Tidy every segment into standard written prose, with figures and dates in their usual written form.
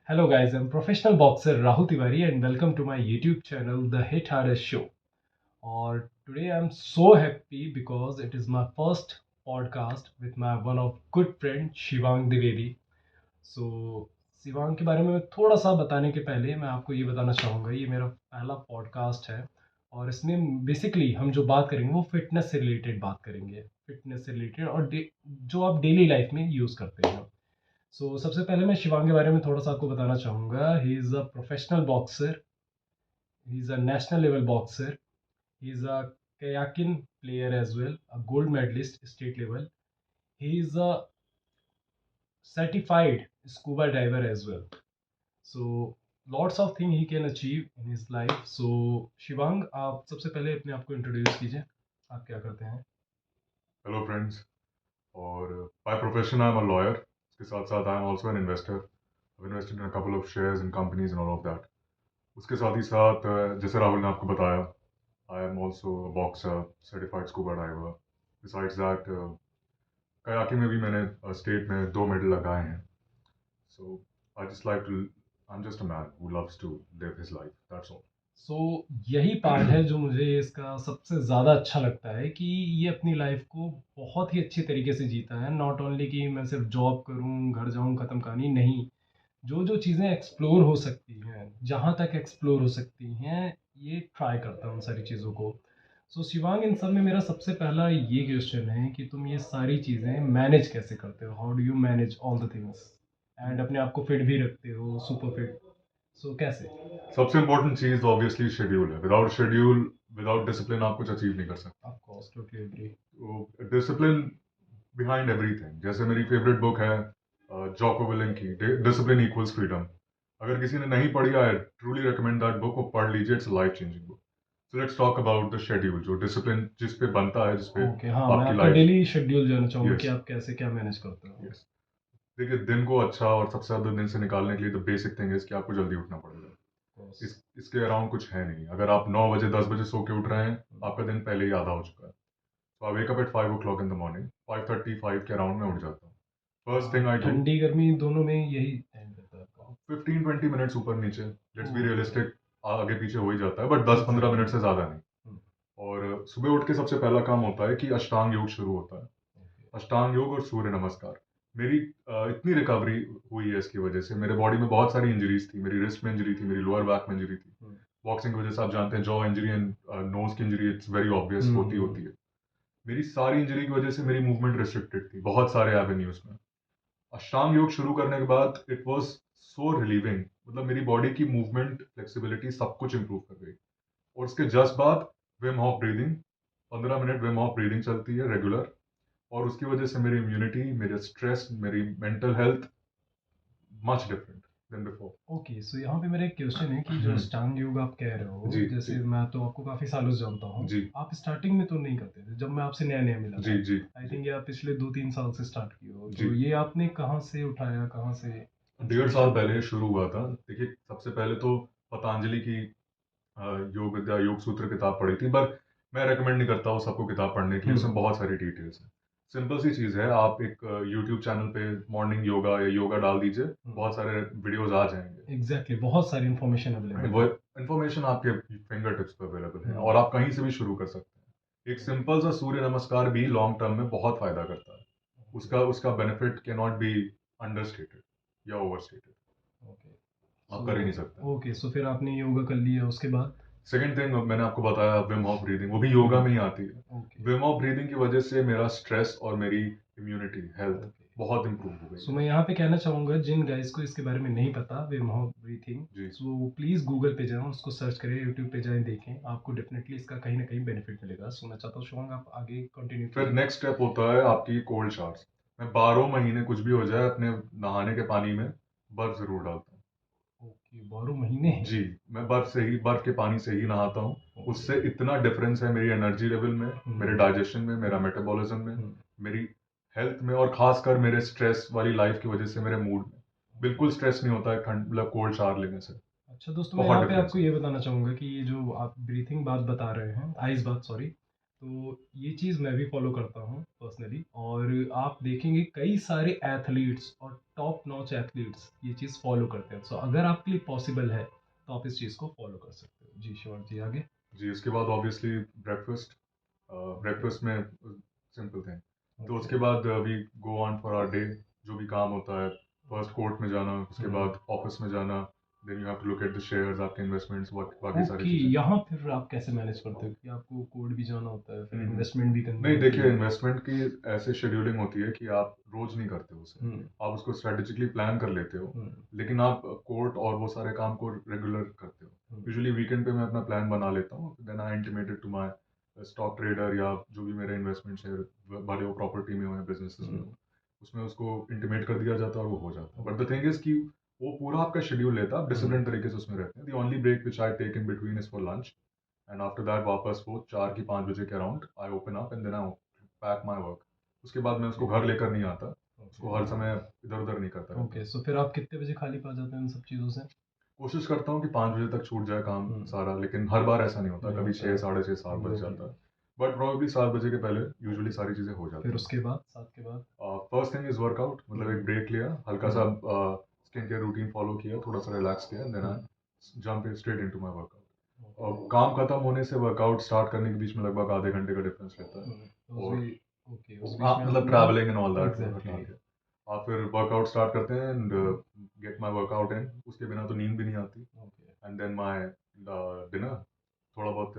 Hello guys, I'm professional boxer Rahul Tiwari and welcome to my YouTube channel The Hit Hardest Show. Or today I'm so happy because it is my first podcast with my one of good friend Shivang Dwivedi. So Shivang के बारे में मैं थोड़ा सा बताने के पहले मैं आपको ये बताना चाहूँगा, ये मेरा पहला पॉडकास्ट है और इसमें बेसिकली हम जो बात करेंगे वो फिटनेस से रिलेटेड बात करेंगे, फिटनेस से रिलेटेड और जो आप डेली लाइफ में यूज़ करते हैं। सबसे पहले मैं शिवांग के बारे में थोड़ा सा आपको बताना चाहूँगा। He is a professional boxer, he is a national level boxer, he is a kayaking player as well, a gold medalist state level. He is a certified scuba diver as well. So lots of things he can achieve in his life. So Shivang, आप सबसे पहले अपने आप को introduce कीजिए, आप क्या करते हैं? Hello friends. और by profession I am a lawyer. उसके साथ साथ I am also an investor. I invested in a couple of shares in companies and all of that. उसके साथ ही साथ जैसे राहुल ने आपको बताया, I am also a boxer, certified scuba diver. Besides that kayaking में भी मैंने स्टेट में 2 मेडल लगाए हैं। So I just like to I am just a man who loves to live his life, that's all. So यही part है जो मुझे इसका सबसे ज़्यादा अच्छा लगता है कि ये अपनी लाइफ को बहुत ही अच्छे तरीके से जीता है। नॉट ओनली कि मैं सिर्फ जॉब करूँ, घर जाऊँ, ख़त्म कहानी, नहीं। जो जो चीज़ें एक्सप्लोर हो सकती हैं, जहाँ तक एक्सप्लोर हो सकती हैं, ये ट्राई करता हूँ उन सारी चीज़ों को। शिवांग, इन सब में मेरा सबसे पहला ये क्वेश्चन है कि तुम ये सारी चीज़ें मैनेज कैसे करते हो? How do you manage all the things and अपने आप को फिट भी रखते हो, सुपर फिट? कैसे? सबसे इंपॉर्टेंट चीज़ तो ऑब्वियसली शेड्यूल है। विदाउट शेड्यूल, विदाउट डिसिप्लिन आप कुछ अचीव नहीं कर सकते। Of course, totally agree. तो डिसिप्लिन बिहाइंड एवरीथिंग। जैसे मेरी फेवरेट बुक है जॉको विलिंग की, डिसिप्लिन इक्वल्स फ्रीडम। अगर किसी ने नहीं पढ़ी, I truly recommend that book. वो पढ़ लीजिए, it's life changing book. So let's talk about the schedule, जो डिसिप्लिन जिस पे बनता है, जिस पे ओके, हाँ, मैं आपकी आपका लाइफ। डेली शेड्यूल जानना चाहूँगा कि यस, आप कैसे क्या मैनेज करते हो? यस। देखिए, दिन को अच्छा और सबसे ज़्यादा दिन से निकालने के लिए द बेसिक थिंग इज कि आपको जल्दी उठना पड़ेगा। कोर्स। इसके अराउंड कुछ है नहीं। अगर आप 9 बजे 10 बजे सो के उठ रहे हैं, आपका दिन पहले ही आधा हो चुका है। So I wake up at 5 o'clock in the morning. 5:30 5 के अराउंड में उठ जाता हूँ। फर्स्ट थिंग आई डू, ठंडी गर्मी दोनों में यही टाइम रहता है आपका? 15-20 मिनट्स ऊपर नीचे, लेट्स बी ओके। रियलिस्टिक, आगे पीछे हो ही जाता है, बट 10-15 मिनट एग्जैक्टली। से ज़्यादा नहीं। और सुबह उठ के सबसे पहला काम होता है कि अष्टांग योग शुरू होता है। ओके। अष्टांग योग और सूर्य नमस्कार। मेरी इतनी रिकवरी हुई है इसकी वजह से। मेरे बॉडी में बहुत सारी इंजरीज थी। मेरी रिस्ट में इंजरी थी, मेरी लोअर बैक में इंजरी थी। बॉक्सिंग की वजह से आप जानते हैं, जॉ इंजरी एंड नोज की इंजरी, इट्स वेरी ऑब्वियस, होती होती है। मेरी सारी इंजरी की वजह से मेरी मूवमेंट रिस्ट्रिक्टेड थी बहुत सारे एवेन्यूज में। अष्टांग योग शुरू करने के बाद इट वाज सो रिलीविंग। मतलब मेरी बॉडी की मूवमेंट, फ्लेक्सिबिलिटी, सब कुछ इंप्रूव कर गई। और उसके जस्ट बाद Wim Hof breathing. 15 minute Wim Hof breathing चलती है रेगुलर। और उसकी वजह से मेरी इम्यूनिटी, मेरे स्ट्रेस, मेरी mental health much different than before. Okay, यहाँ पे मेरा एक क्वेश्चन है कि जो अष्टांग योग आप कह रहे हो, जी, जैसे जी, मैं तो आपको काफ़ी सालों से जानता हूँ। जी, आप स्टार्टिंग में तो नहीं करते थे जब मैं आपसे नया-नया मिला जी, था। जी, आई जी, थिंक ये आप पिछले 2-3 साल से स्टार्ट किए हो। जी। तो ये आपने कहाँ से उठाया, कहाँ से 1.5 साल इंस्पिरेशन? पहले शुरू हुआ था। देखिए, सबसे पहले तो पतंजलि की योग विद्या योग सूत्र किताब पढ़ी थी, पर मैं रेकमेंड नहीं करता हूँ सबको किताब पढ़ने के लिए। उसमें बहुत सारी डिटेल्स हैं। सिंपल सी चीज़ है, आप एक यूट्यूब चैनल पे मॉर्निंग योगा या योगा डाल दीजिए, बहुत सारे वीडियोस आ जाएंगे। एग्ज़ैक्टली, बहुत सारी इन्फॉर्मेशन अवेलेबल वो है। इन्फॉर्मेशन आपके फिंगर टिप्स पे अवेलेबल है, हुँ। और आप कहीं से भी शुरू कर सकते हैं। एक सिंपल सा सूर्य नमस्कार भी लॉन्ग टर्म में बहुत फायदा करता है। ओके, उसका उसका benefit can not B understated या ओवरस्टेटेड। ओके। आप कर ही नहीं सकते। फिर आपने योगा कर लिया, उसके बाद? सेकंड थिंग मैंने आपको बताया, विम हॉफ ब्रीदिंग, वो भी योगा में ही आती है। ओके, विम हॉफ ब्रीदिंग की वजह से मेरा स्ट्रेस और मेरी इम्यूनिटी हेल्थ ओके। बहुत इंप्रूव हो गई है। मैं यहाँ पे कहना चाहूँगा जिन गाइज़ को इसके बारे में नहीं पता विम होफ ब्रीथिंग, जी, प्लीज़ गूगल पे जाएँ, उसको सर्च करें, यूट्यूब पे जाएँ, देखें। आपको डेफ़िनेटली इसका कहीं न कहीं बेनिफिट मिलेगा। मैं चाहता हूँ शुभम आप आगे कंटिन्यू फिर कीजिए। नेक्स्ट स्टेप होता है आपकी कोल्ड शावर्स। मैं 12 महीने, कुछ भी हो जाए, अपने नहाने के पानी में बर्फ जरूर डालता हूँ। ओके, 12 महीने हैं। जी, मैं बर्फ के पानी से ही नहाता हूँ। ओके। उससे इतना डिफरेंस है मेरी एनर्जी लेवल में, मेरे डाइजेशन में, मेरा हुँ, मेटाबॉलिज्म में, हुँ। मेरी हेल्थ में, और खासकर मेरे स्ट्रेस वाली लाइफ की वजह से मेरे मूड में बिल्कुल स्ट्रेस नहीं होता है ठंड मतलब कोल्ड शावर लेने से। अच्छा दोस्तों, मैं बहुत यहाँ पे डिफरेंस आपको है। ये बताना चाहूँगा कि ये जो आप ब्रीथिंग बात बता रहे हैं, आइस बात, सॉरी। तो ये चीज़ मैं भी फॉलो करता हूँ पर्सनली, और आप देखेंगे कई सारे एथलीट्स और टॉप नॉच एथलीट्स ये चीज़ फॉलो करते हैं। सो अगर आपके लिए पॉसिबल है तो आप इस चीज़ को फॉलो कर सकते हो। जी श्योर, जी आगे। जी, उसके बाद ऑब्वियसली ब्रेकफास्ट। ब्रेकफास्ट में सिंपल थिंग। तो उसके ओके। बाद we go on for our day. जो भी काम होता है, फर्स्ट कोर्ट में जाना, उसके बाद ऑफिस में जाना, then you have to look at the shares, आपके इन्वेस्टमेंट्स, बाकी सारी ओके, चीज़ें। यहाँ फिर आप कैसे मैनेज करते हो कि आपको कोड भी जाना होता है, फिर इन्वेस्टमेंट भी करनी नहीं, होती देखिए, है? इन्वेस्टमेंट की ऐसे शेड्यूलिंग होती है कि आप रोज नहीं करते उसे। हम्म। आप उसको स्ट्रेटेजिकली प्लान कर लेते हो, हम्म। लेकिन आप कोर्ट और वो सारे काम को रेगुलर करते हो। हम्म। यूजुअली वीकेंड पे मैं अपना प्लान बना लेता हूँ, then I intimated to my stock trader या जो भी मेरे इन्वेस्टमेंट्स है, भले वो प्रॉपर्टी में हो या बिजनेसेस में हो, उसमें उसको इंटीमेट कर दिया जाता है और वो हो जाता है। बट द थिंग इज कि वो पूरा आपका शेड्यूल लेता है, आप डिसिप्लिन तरीके से उसमें रहते हैं। The only break which I take in between is for lunch, and after that वापस वो 4 की 5 बजे के around I open up and then I pack my work. उसके बाद मैं उसको घर लेकर नहीं आता, उसको हर समय इधर उधर नहीं करता रहता। ओके, सो फिर आप कितने बजे खाली पा जाते हैं उन सब चीज़ों से? कोशिश करता हूँ कि 5 बजे तक छूट जाए काम हम्म। सारा, लेकिन हर बार ऐसा नहीं होता, नहीं कभी होता 6 है। 6:30 7 बज एग्जैक्टली। जाता है। बट प्रॉब्लली 7 बजे के पहले यूजुअली सारी चीज़ें हो जाती फिर हैं। उसके बाद, साथ के बाद? फर्स्ट थिंग इज वर्कआउट, मतलब एक ब्रेक लिया, हल्का सा स्किन केयर रूटीन फॉलो किया, थोड़ा सा रिलैक्स किया, then I jump straight into my workout. और काम खत्म होने से वर्कआउट स्टार्ट करने के बीच में लगभग आधे घंटे का डिफरेंस रहता है। और ओके, उस बीच में आप आप मतलब ट्रैवलिंग एंड ऑल दैट हटा एग्जैक्टली। के आप फिर वर्कआउट स्टार्ट करते हैं and get my workout in. उसके बिना तो नींद भी नहीं आती। Okay. And then my dinner, थोड़ा बहुत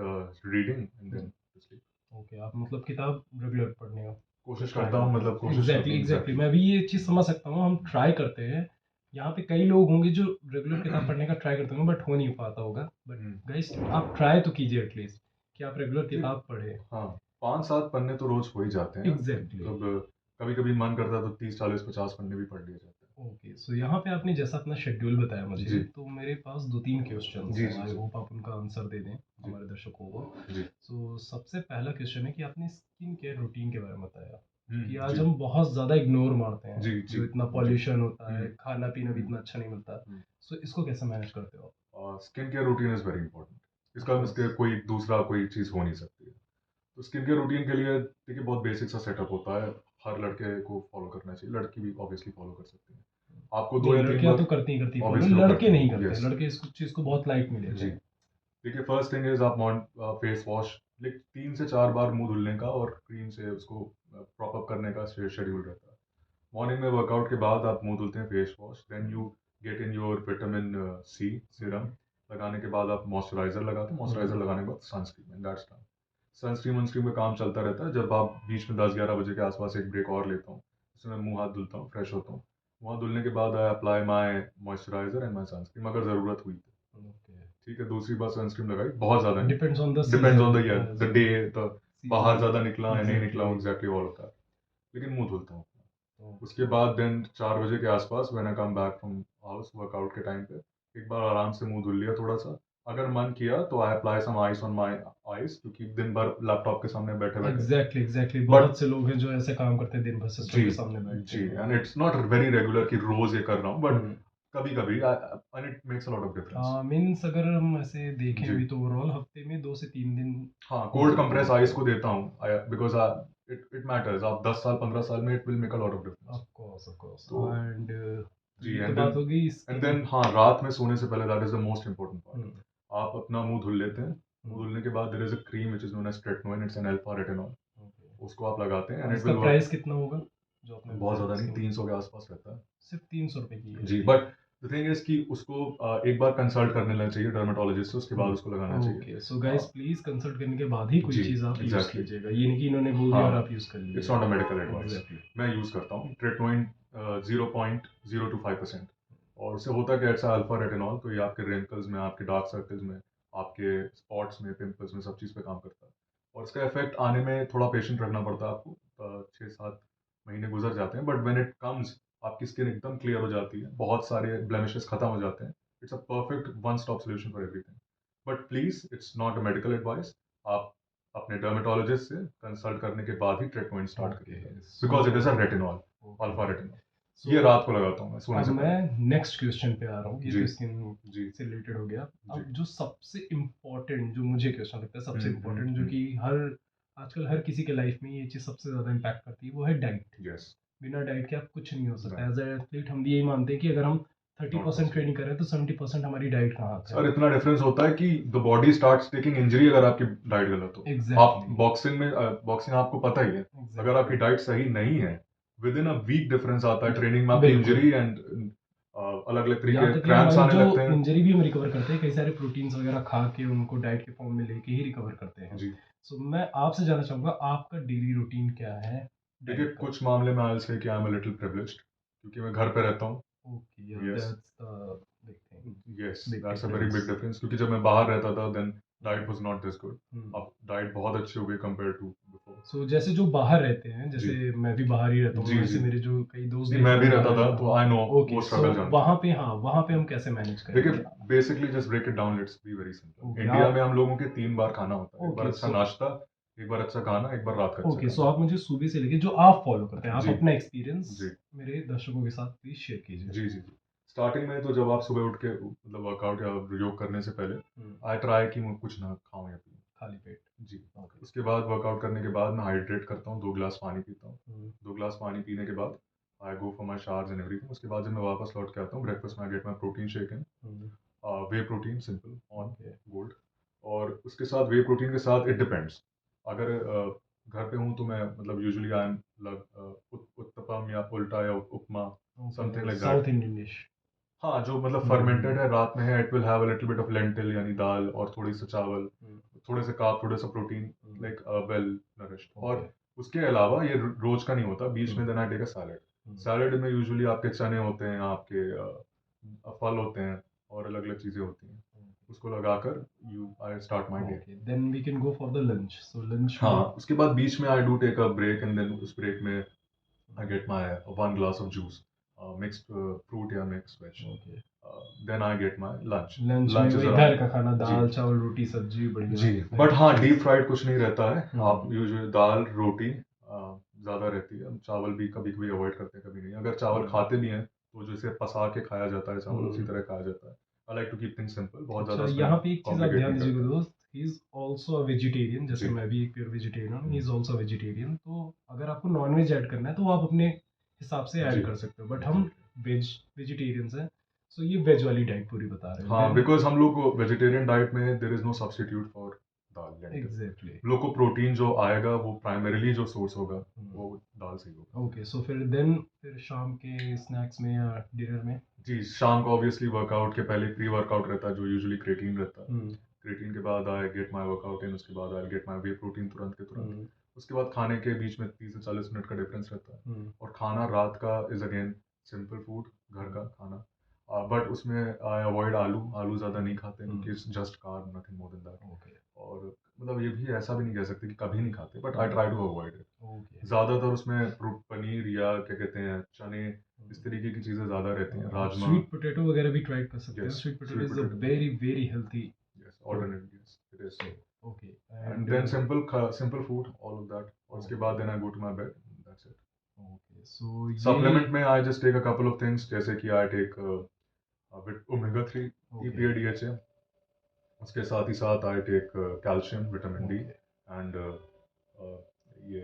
reading and then sleep. Okay, आप मतलब किताब रेगुलर पढ़ने का कोशिश ट्राई करता हूँ, करते मतलब हैं? कोशिश करता एग्जैक्टली हूँ एग्जैक्टली, एग्जैक्टली। मैं भी ये चीज़ समझ सकता हूँ। हम ट्राई करते हैं, यहाँ पे कई लोग होंगे जो रेगुलर किताब पढ़ने का ट्राई करते होंगे बट हो नहीं पाता होगा। बट गाइस, आप ट्राई तो कीजिए एटलीस्ट कि आप रेगुलर किताब पढ़े। हाँ, 5 7 पन्ने तो रोज हो ही जाते हैं। एग्जैक्टली। मतलब कभी कभी मन करता है तो 30 40 50 पन्ने भी पढ़ लिए जाते हैं। ओके, सो यहाँ पे आपने जैसा अपना शेड्यूल बताया मुझे, जी तो मेरे पास दो तीन क्वेश्चंस जी हैं। जी आई जी होप आप उनका आंसर दे दें जी हमारे दर्शकों को। जी। सो सबसे पहला क्वेश्चन है कि आपने स्किन केयर रूटीन के बारे में बताया कि आज जी हम बहुत ज़्यादा इग्नोर मारते हैं, जी जी जो इतना जी। पॉल्यूशन होता है, हम्म, खाना पीना भी हम्म, इतना अच्छा नहीं मिलता। हम्म। सो इसको कैसे मैनेज करते हो skin care routine is very important. इसका आप? इसके कोई दूसरा कोई चीज़ हो नहीं सकती है। तो स्किन केयर रूटीन के लिए देखिए बहुत बेसिक सा सेटअप होता है, हर लड़के को फॉलो करना चाहिए, लड़की भी ऑब्वियसली फॉलो कर सकती है। आपको दो नहीं, या तीन लड़कियां बार तो करती ही करती, फॉलो ऑब्वियसली वो लड़के करती नहीं हैं, करते। यस। लड़के इस चीज़ को बहुत लाइट में लेते जी, हैं। देखिए, फर्स्ट थिंग इज आप फेस वॉश, लाइक 3 से 4 बार मुंह धुलने का और क्रीम से उसको प्रॉप अप करने का शेड्यूल रहता है। मॉर्निंग में वर्कआउट के बाद आप मुंह धुलते हैं, face wash, then you get in your vitamin C serum. लगाने के बाद आप मॉइस्चराइजर लगाते हैं, मॉइस्चराइजर लगाने के बाद sunscreen, and that's done. Sunscreen वनस्क्रीन का काम चलता रहता है। जब आप बीच में 10 11 बजे के आसपास एक ब्रेक और लेता हूँ, उसमें मुंह हाथ धुलता हूँ, फ्रेश होता हूँ। मुंह धुलने के बाद I apply my moisturiser and my sunscreen, अगर ज़रूरत हुई तो। ठीक है, दूसरी बार सनस्क्रीन लगाई, बहुत ज़्यादा नहीं, depends on the depends on season the year, the day, the बाहर ज़्यादा निकला या नहीं निकला, एग्जैक्टली। एग्जैक्टली ऑल होता है, लेकिन मुंह धुलता हूँ। उसके ओके। बाद देन 4 बजे के आसपास when I come back from house workout के टाइम पे एक बार आराम से मुंह धुल लिया थोड़ा सा। अगर मन किया तो I apply some ice on my ice, क्योंकि दिन भर लैपटॉप के सामने बैठे बैठे। एग्जैक्टली एग्जैक्टली, बट बहुत से लोग हैं जो ऐसे काम करते हैं दिन भर सिस्टम जी के सामने बैठते जी, हैं। And it's not very regular कि रोज ये कर रहा हूँ, बट हम्म। कभी कभी, and it makes a lot of difference. Means अगर हम ऐसे देखें जी अभी तो ओवरऑल हफ्ते में 2 से 3 दिन हाँ, हो कोल्ड जाते हैं कंप्रेस आइस आपके। को देता हूँ, बिकॉज इट इट मैटर्स। आप 10 साल 15 साल में it will make a lot of difference. Of course of course. तो एंड तो जी, ये तो बात हो गई एंड स्किन। देन हाँ, रात में सोने से पहले, that is the most important part. आप अपना मुंह धुल लेते हैं, मुंह धुलने के बाद there is a cream which is known as tretinoin, it's an alpha retinol. उसको आप लगाते हैं एंड इट इसका विल वर्क। प्राइस कितना होगा जो आपने बहुत बताया ज़्यादा नहीं, स्किन? 300 के आसपास रहता है। सिर्फ 300 रुपए की है? जी, बट द थिंग इज कि उसको एक बार कंसल्ट कर लेना चाहिए डर्मेटोलॉजिस्ट से, उसके बाद उसको लगाना चाहिए। Okay, so guys please consult करने के बाद ही कोई जी चीज़ आप यूज़ एग्जैक्टली, कीजिएगा। ये नहीं कि इन्होंने बोल दिया और हाँ, आप यूज़ कर इट्स लीजिए। Not a medical advice. Exactly. मैं यूज़ करता हूँ ट्रेटनोइन 0.025%। और उससे होता क्या, ऐसा अल्फा रेटिनॉल, तो ये आपके रिंकल्स में, आपके डार्क सर्कल्स में, आपके स्पॉट्स में, पिंपल्स में, सब चीज़ पे काम करता है। और इसका इफेक्ट आने में थोड़ा पेशेंट रखना पड़ता है आपको, 6 7 महीने गुजर जाते हैं, बट व्हेन इट कम्स आपकी स्किन एकदम क्लियर हो जाती है, बहुत सारे ब्लेमिशेस खत्म हो जाते हैं। It's a perfect one stop solution for everything. But please, it's not a medical advice. आप अपने डर्मेटोलॉजिस्ट से कंसल्ट करने के बाद ही ट्रीटमेंट स्टार्ट ओके, करिएगा, so because it is a retinol, alpha retinol. ये सो रात को लगाता हूँ मैं सोने अब से मैं पहले। नेक्स्ट क्वेश्चन पे आ रहा हूँ। ये जी तो स्किन जी से रिलेटेड हो गया। जी। अब जो सबसे इम्पोर्टेंट, जो मुझे क्वेश्चन लगता है सबसे इम्पोर्टेंट, जो हम्म। कि हर आजकल हर किसी के लाइफ में ये चीज़ सबसे ज़्यादा इम्पैक्ट करती है, वो है डाइट। यस, बिना डाइट के आप कुछ नहीं हो सकता। नहीं, एज ए एथलीट हम भी यही मानते हैं कि अगर हम 30% नॉट पॉसिबल। ट्रेनिंग कर रहे हैं तो 70% हमारी डाइट का हाथ है। सर इतना डिफरेंस होता है कि the body starts taking injury अगर आपकी डाइट गलत हो। आप एग्जैक्टली, बॉक्सिंग आपको पता ही है, अगर आपकी एग्जैक्टली। डाइट सही नहीं है, within a week difference आता है ट्रेनिंग में आपकी बिल्कुल। इंजरी एंड अलग अलग तरीके यहाँ तक कि क्रैम्प्स हमारी आने जो लगते हैं। इंजरी भी हम रिकवर करते हैं, कई सारे प्रोटीन्स वगैरह खा के उनको डाइट के फॉर्म में लेके ही रिकवर करते हैं। जी, सो मैं आपसे जानना चाहूँगा आपका डेली रूटीन क्या है देखिए डाइट का? कुछ मामले में आई से कि I am a little privileged क्योंकि मैं घर पे रहता हूँ। ओके, या yes, that's the big thing, yes, big that's a very big difference. Difference क्योंकि जब मैं बाहर रहता था then diet was not this good. Hmm. अब डाइट बहुत अच्छी हो गई कंपेयर टू बिफोर। सो जैसे जो बाहर रहते हैं, जी, जैसे मैं भी बाहर ही रहता हूँ, जी, वैसे जी। मेरे जो कई दोस्त जी, भी हैं मैं जो भी मैं बाहर रहता था रहता तो हूँ। आई नो वो ओके, सो स्ट्रगल जानता हूँ। वहाँ पे, हाँ, वहाँ पे हम कैसे मैनेज देखिए करेंगे? Basically just break it down, let's be very simple. Okay, India आप में हम लोगों के 3 बार खाना होता है, एक बार ओके, अच्छा सो नाश्ता, एक बार अच्छा खाना, एक बार रात का अच्छा ओके, सो खाना। आप मुझे सुबह से लेके जो आप फॉलो करते हैं, आप जी, अपना एक्सपीरियंस जी, मेरे दर्शकों के साथ प्लीज शेयर कीजिए। जी, जी, जी। स्टार्टिंग में तो जब आप सुबह उठ के मतलब वर्कआउट या योग करने से पहले हम्म, आई ट्राई कि मैं कुछ ना खाऊँ या पीऊँ। खाली पेट। जी, ओके। उसके बाद वर्कआउट करने के बाद मैं हाइड्रेट करता हूँ, 2 ग्लास पानी पीता हूँ। हम्म, 2 ग्लास पानी पीने के बाद I go for my showers and everything. उसके बाद जब मैं वापस लौट के आता हूँ ब्रेकफास्ट में I gate my protein shake and hmm, way protein simple on okay. Gold. और उसके साथ वे प्रोटीन के साथ इट डिपेंड्स। अगर घर पे हूँ तो मैं मतलब यूजुअली आई एम उत्तपम या उल्टा या upma, something okay, like that. South Indian dish. हाँ, जो मतलब हम्म, फर्मेंटेड है, रात में है, it will have a little bit of lentil यानी दाल और थोड़ी सा चावल, हम्म, थोड़े से कार्ब, थोड़ा सा प्रोटीन, हम्म, लाइक वेल नरिश्ड। ओके। और उसके अलावा ये रोज का नहीं होता, बीच में hmm, then I take a salad. Hmm, salad में यूजुअली आपके चने होते हैं, आपके फल होते हैं और अलग अलग चीज़ें होती हैं। उसको लगाकर you I start my day. Okay, then we can go for the lunch. So lunch में? हाँ, उसके बाद बीच में I do take a break and then उस ब्रेक में I get my 1 glass of juice, mixed fruit या mix veg. Okay, then I get my lunch. Lunch में लंच इज वही घर अराउंड। का खाना, जी, दाल चावल रोटी सब्जी बढ़िया जी, बट हेल्थी हाँ डीप चीज। फ्राइड कुछ नहीं रहता है। आप हम्म, यूजुअली दाल रोटी ज़्यादा रहती है। चावल भी कभी कभी अवॉइड करते हैं, कभी नहीं। अगर चावल हम्म, खाते भी हैं तो जैसे पसा के खाया जाता है चावल, उसी हम्म। तरह खाया जाता है। I like to keep things simple, बहुत अच्छा, ज़्यादा उसमें यहाँ पे एक चीज आप कॉम्प्लिकेट ध्यान नहीं दीजिएगा करते। दोस्त, he is also a vegetarian, जैसे जी, मैं भी एक प्योर वेजिटेरियन हूँ, ही हम्म, इज ऑल्सो वेजिटेरियन। तो अगर आपको नॉन वेज ऐड करना है तो आप अपने हिसाब से जी, ऐड कर सकते हो, बट हम एग्जैक्टली। वेजिटेरियंस हैं। सो ये वेज वाली डाइट पूरी बता रहे हैं, हाँ, देन? बिकॉज हम लोग वेजिटेरियन डाइट में there is no substitute for dal lentil. Exactly. हम लोग को प्रोटीन जो आएगा वो प्राइमरीली जो सोर्स होगा वो दाल से ही होगा। ओके, सो फिर शाम के स्नैक्स में या डिनर में? जी, शाम को ऑब्वियसली वर्कआउट के पहले प्री वर्कआउट रहता है जो यूजुअली क्रेटीन रहता है। हम्म, क्रेटीन के बाद I get my workout in, उसके बाद I get my way protein तुरंत के तुरंत। हम्म, उसके बाद खाने के बीच में 30 से 40 मिनट का डिफरेंस रहता है। हम्म, और खाना रात का इज अगेन सिंपल फूड, घर का खाना। बट उसमें आई अवॉइड आलू। आलू ज़्यादा नहीं खाते क्योंकि it's just carb, nothing more than that. Okay, और मतलब ये भी ऐसा भी नहीं कह सकते कि कभी नहीं खाते, but I hmm, try to avoid it. Okay. ज़्यादातर उसमें पनीर या क्या कहते हैं चने, इस तरीके की चीज़ें ज़्यादा रहती हैं, आप राजमा। स्वीट पोटैटो वगैरह भी ट्राई कर सकते हो। Yes, sweet potato sweet is a potato, very very healthy yes, food. Alternate, yes, it is. So okay, and and then simple food, all of that. और उसके ओके, बाद then I go to my bed, that's it. Okay, so ये supplement में I just take a couple of things, जैसे कि I take with omega 3, okay, EPA DHA। उसके साथ ही साथ I take calcium, vitamin D okay, and ये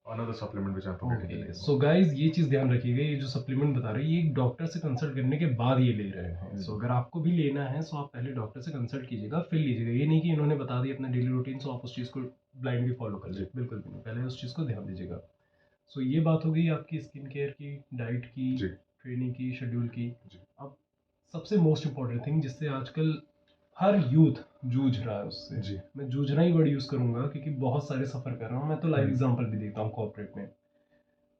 another supplement which I am forgetting the okay. Name so of. Guys ये चीज़ ध्यान रखिएगा, ये जो सप्लीमेंट बता रहे हैं ये एक डॉक्टर से कंसल्ट करने के बाद ये ले रहे हैं। सो अगर आपको भी लेना है सो आप पहले डॉक्टर से कंसल्ट कीजिएगा फिर लीजिएगा। ये नहीं कि इन्होंने बता दिया अपना डेली रूटीन सो आप उस चीज़ को ब्लाइंडली फॉलो कर ले, जी, बिल्कुल भी नहीं, पहले उस चीज़ को ध्यान दीजिएगा। सो ये बात हो गई आपकी स्किन केयर की, डाइट की, जी, ट्रेनिंग की, शेड्यूल की। जी, अब सबसे मोस्ट इम्पॉर्टेंट थिंग जिससे आजकल हर यूथ जूझ रहा है उससे, जी। मैं जूझना ही वर्ड यूज़ करूंगा क्योंकि बहुत सारे सफ़र कर रहा हूँ मैं, तो लाइव हम्म, एग्जांपल भी देखता हूँ कॉर्पोरेट में।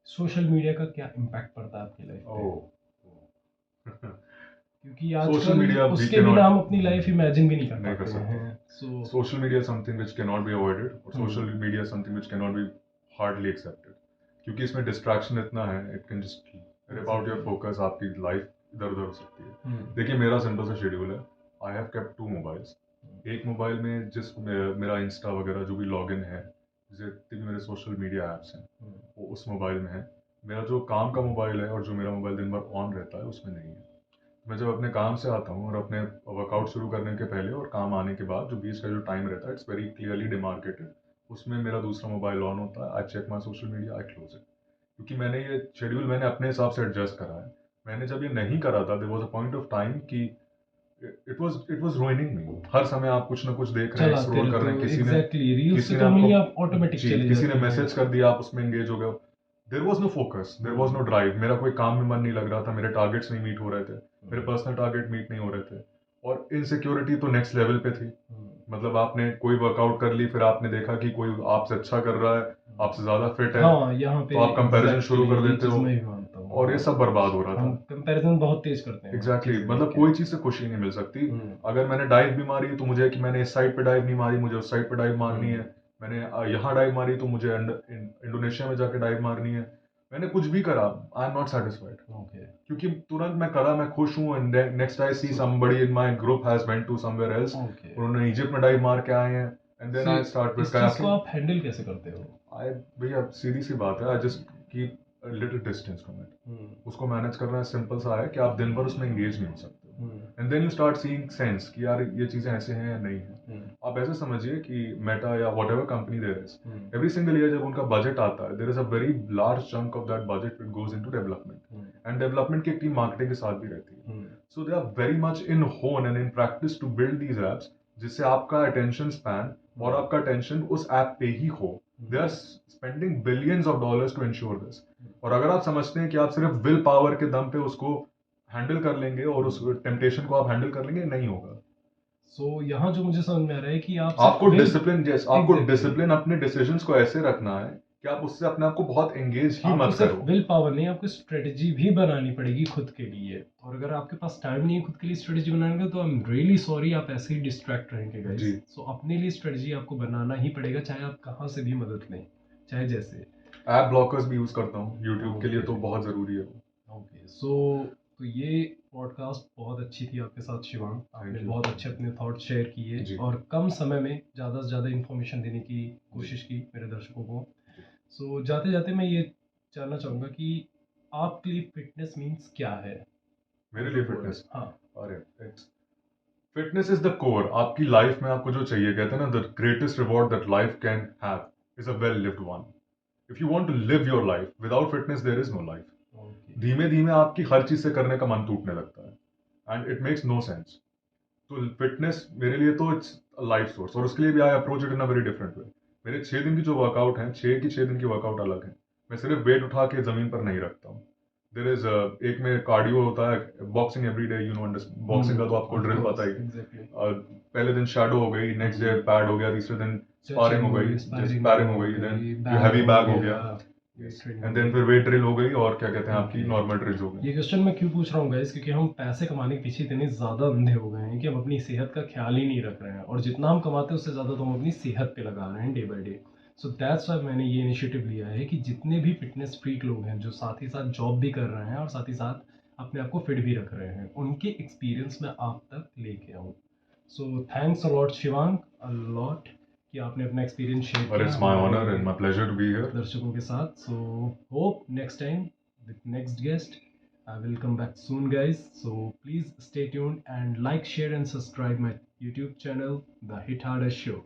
सोशल मीडिया का क्या इम्पैक्ट पड़ता है आपकी लाइफ पे? ओह, क्योंकि सोशल आजकल मीडिया वी उसके कैन बिना नॉट, हम अपनी लाइफ इमेजिन भी नहीं कर नहीं कर पाते सकते। हैं। So social media something which can not be avoided, और social media something which can not be hardly accepted, क्योंकि इसमें डिस्ट्रैक्शन इतना है, it can just rip out your exactly. Focus. आपकी लाइफ इधर उधर हो सकती है। देखिए मेरा सिंपल सा शेड्यूल है। I have kept 2 mobiles. एक मोबाइल में मेरा इंस्टा वगैरह जो भी लॉगिन है, जितने भी मेरे सोशल मीडिया ऐप्स हैं वो उस मोबाइल में है। मेरा जो काम का मोबाइल है और जो मेरा मोबाइल दिन भर ऑन रहता है उसमें नहीं है। मैं जब अपने काम से आता हूँ और अपने वर्कआउट शुरू करने के पहले और काम आने के बाद जो बीच का जो टाइम रहता है, इट्स वेरी क्लियरली डिमार्केटेड। उसमें मेरा दूसरा मोबाइल ऑन होता है, I check my social media, I close it. क्योंकि मैंने ये शेड्यूल मैंने अपने हिसाब से एडजस्ट करा है। मैंने जब ये नहीं करा था, there was a point of time कि इट वाज रूइनिंग मी। हर समय आप कुछ ना कुछ देख रहे हैं, चलाते स्क्रॉल कर रहते रहे हैं, हो एग्जैक्टली, रील्स पे तो आपको only आप ऑटोमेटिक जी, चले किसी ने जाते हैं। मैसेज कर दिया, आप उसमें एंगेज हो गए। There was no focus, there was no drive. मेरा कोई काम में मन नहीं लग रहा था, मेरे टारगेट्स नहीं मीट हो रहे थे, मेरे पर्सनल टारगेट मीट नहीं हो रहे थे। और इनसिक्योरिटी तो नेक्स्ट लेवल पे थी। मतलब आपने कोई वर्कआउट कर ली, फिर आपने देखा कि कोई आपसे अच्छा कर रहा है, आपसे ज्यादा फिट है, हाँ, यहाँ पे तो आप कंपैरिजन शुरू कर एग्जैक्टली ये देते चीज हो, मैं भी मानता हूँ। और ये सब बर्बाद हो रहा हम था। कंपैरिजन बहुत तेज करते हैं एग्जैक्टली चीजें मतलब देख के। कोई चीज से खुशी नहीं मिल सकती। अगर मैंने डाइव भी मारी तो मुझे कि मैंने इस साइड पे डाइव नहीं मारी, मुझे उस साइड पे डाइव मारनी है। मैंने यहाँ डाइव मारी तो मुझे इंडोनेशिया में जाके डाइव मारनी है। मैंने कुछ भी करा, I am not satisfied. Okay. क्योंकि तुरंत मैं करा, मैं खुश हूँ, and next I see somebody in my group has went to somewhere else, okay, उन्होंने इजिप्ट में डाइव मार के आए हैं, and then I start with इस चीज को kayaking। आप हैंडल कैसे करते हो? आई भैया सीधी सी बात है, I just keep a little distance from it. उसको मैनेज करना सिंपल सा है कि आप दिन भर उसमें एंगेज नहीं हो सकते। And then you start seeing sense कि यार ये चीजें ऐसे हैं या नहीं है। आप ऐसे समझिए कि मेटा या whatever company there is, every single year जब उनका बजट आता है, there is a very large chunk of that budget which goes into development, and development की एक टीम मार्केटिंग के साथ भी रहती है। So they are very much in hone and in practice to build these apps, जिससे आपका attention span और आपका अटेंशन उस ऐप पे ही हो। They are spending billions of dollars to ensure this. और अगर आप समझते हैं कि आप सिर्फ विल पावर के दम पे उसको हैंडल कर लेंगे और उस टेम्पटेशन को आप हैंडल कर लेंगे, नहीं होगा। सो यहाँ जो मुझे समझ में आ रहा है कि आपको will- डिसिप्लिन, आपको Exactly. डिसिप्लिन अपने डिसीजंस को ऐसे रखना है कि आप उससे अपने आप को बहुत एंगेज ही आपको मत सिर्फ करो। विल पावर नहीं, आपको स्ट्रेटजी भी बनानी पड़ेगी खुद के लिए। और अगर आपके पास टाइम नहीं है खुद के लिए स्ट्रेटजी बनाने का, तो आई एम रियली सॉरी, आप ऐसे ही डिस्ट्रैक्ट रहेंगे गाइस। जी। सो अपने लिए स्ट्रेटजी आपको बनाना ही पड़ेगा, चाहे आप कहाँ से भी मदद लें, चाहे जैसे। ऐप ब्लॉकर्स भी यूज करता हूँ यूट्यूब के लिए, तो Okay. बहुत जरूरी है वो। ओके, सो तो ये पॉडकास्ट बहुत अच्छी थी आपके साथ शिवांग। आपने you. बहुत अच्छे अपने थॉट शेयर जी। किए और कम समय में ज़्यादा से ज़्यादा इन्फॉर्मेशन देने की कोशिश की मेरे दर्शकों को। सो जाते जाते मैं ये जानना चाहूँगा कि आपके लिए फिटनेस मीन्स क्या है? मेरे लिए फिटनेस, हाँ। अरे फिटनेस इज द कोर। आपकी लाइफ में आपको जो चाहिए, कहते हैं ना, the greatest reward that life can have is a well lived one. If you want to live your life without fitness, there is no life. धीमे धीमे आपकी हर चीज से करने का मन टूटने लगता है, and it makes no sense. तो फिटनेस मेरे लिए तो इट्स लाइफ सोर्स, और उसके लिए भी I approach it in a very different way. मेरे 6 दिन की जो वर्कआउट है, 6 दिन की वर्कआउट अलग है। मैं सिर्फ वेट उठा के जमीन पर नहीं रखता हूँ। देर इज एक में कार्डियो होता है, boxing every day, you know, boxing का तो आपको ड्रिल पता ही है। पहले दिन शैडो हो गई, नेक्स्ट डे पैड हो गया, तीसरे दिन स्पारिंग हो गई, स्पारिंग हो गई, देन हैवी बैग हो गया, एंड देन फिर वेट ड्रिल हो गई, और क्या कहते हैं आपकी नॉर्मल ड्रिल्स हो गई। ये क्वेश्चन मैं क्यों पूछ रहा हूँ गाइस, क्योंकि हम पैसे कमाने के पीछे इतने ज़्यादा अंधे हो गए हैं कि हम अपनी सेहत का ख्याल ही नहीं रख रहे हैं, और जितना हम कमाते हैं उससे ज़्यादा तो हम अपनी सेहत पे लगा रहे हैं day by day. So that's why मैंने ये इनिशिएटिव लिया है कि जितने भी फिटनेस फ्रीक लोग हैं, जो साथ ही साथ जॉब भी कर रहे हैं और साथ ही साथ अपने आप को फिट भी रख रहे हैं, उनके एक्सपीरियंस मैं आप तक लेके आऊँ। So thanks a lot Shivang, a lot, कि आपने अपना experience share But it's my honor and my pleasure to be here. दर्शकों के साथ। So hope next time with next guest I will come back soon guys, so please stay tuned and like, share and subscribe my YouTube channel, The Hit Harder Show.